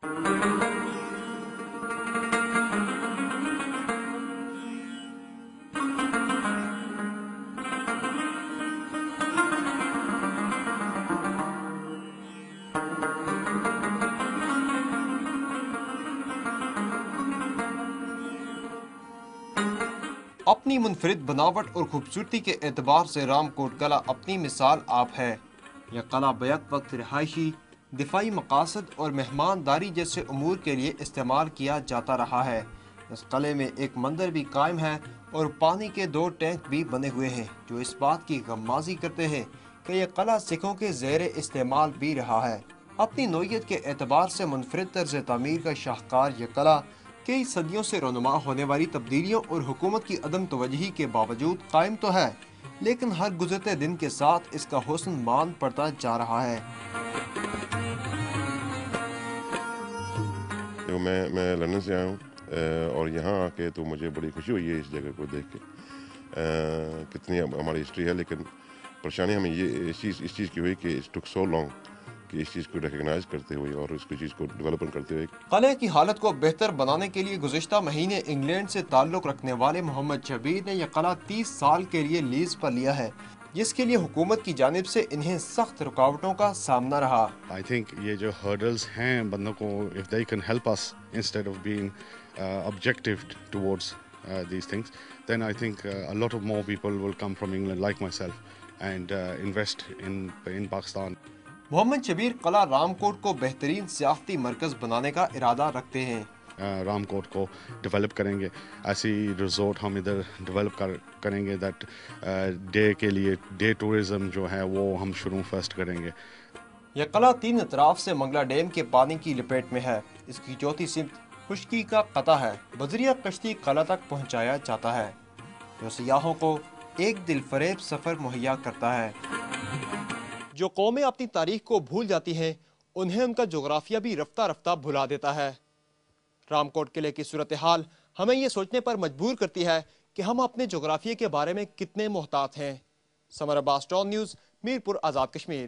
اپنی منفرد بناوٹ اور خوبصورتی کے اعتبار سے رامکوٹ قلعہ اپنی مثال آپ ہے۔ یہ قلعہ بیک وقت رہائشی، دفاعی مقاصد اور مہمانداری جیسے امور کے لیے استعمال کیا جاتا رہا ہے۔ اس قلعے میں ایک مندر بھی قائم ہے اور پانی کے 2 ٹینک بھی بنے ہوئے ہیں، جو اس بات کی غمازی کرتے ہیں کہ یہ قلعہ سکھوں کے زیر استعمال بھی رہا ہے۔ اپنی نوعیت کے اعتبار سے منفرد طرز تعمیر کا شاہکار یہ قلعہ کئی صدیوں سے رونما ہونے والی تبدیلیوں اور حکومت کی عدم توجہی کے باوجود قائم تو ہے، لیکن ہر گزرتے دن کے ساتھ اس کا حسن مان پڑتا جا رہا ہے۔ میں لندن سے آیا ہوں اور یہاں آ کے تو مجھے بڑی خوشی ہوئی ہے اس جگہ کو دیکھ کے، کتنی ہماری ہسٹری ہے، لیکن پریشانی ہمیں یہ اس چیز کی ہوئی کہ اٹ ٹک سو لانگ کہ اس چیز کو ریکگنائز کرتے ہوئے اور اس چیز کو ڈیولپمنٹ کرتے ہوئے۔ قلعے کی حالت کو بہتر بنانے کے لیے گزشتہ مہینے انگلینڈ سے تعلق رکھنے والے محمد شبیر نے یہ قلعہ 30 سال کے لیے لیز پر لیا ہے، جس کے لیے حکومت کی جانب سے انہیں سخت رکاوٹوں کا سامنا رہا۔ I think یہ جو hurdles ہیں بندوں کو if they can help us instead of being objective towards these things, then I think a lot of more people will come from England like myself and invest in Pakistan. محمد شبیر قلعہ رامکوٹ کو بہترین سیاحتی مرکز بنانے کا ارادہ رکھتے ہیں۔ رام کوٹ کو ڈیولپ کریں گے، ایسی ریزورٹ ہم ادھر ڈیولپ کریں گے دیٹ ڈے کے لیے ڈے ٹورزم جو ہے وہ ہم شروع فرسٹ کریں گے۔ یہ قلعہ 3 اطراف سے منگلا ڈیم کے پانی کی لپیٹ میں ہے۔ اس کی چوتھی سمت خشکی کا قطع ہے، بذریعہ کشتی قلعہ تک پہنچایا جاتا ہے، جو سیاحوں کو ایک دل فریب سفر مہیا کرتا ہے۔ جو قومیں اپنی تاریخ کو بھول جاتی ہیں، انہیں ان کا جغرافیہ بھی رفتہ رفتہ بھلا دیتا ہے۔ رامکوٹ قلعے کی صورتحال ہمیں یہ سوچنے پر مجبور کرتی ہے کہ ہم اپنے جغرافیے کے بارے میں کتنے محتاط ہیں۔ سمر عباس، ٹون نیوز، میرپور، آزاد کشمیر۔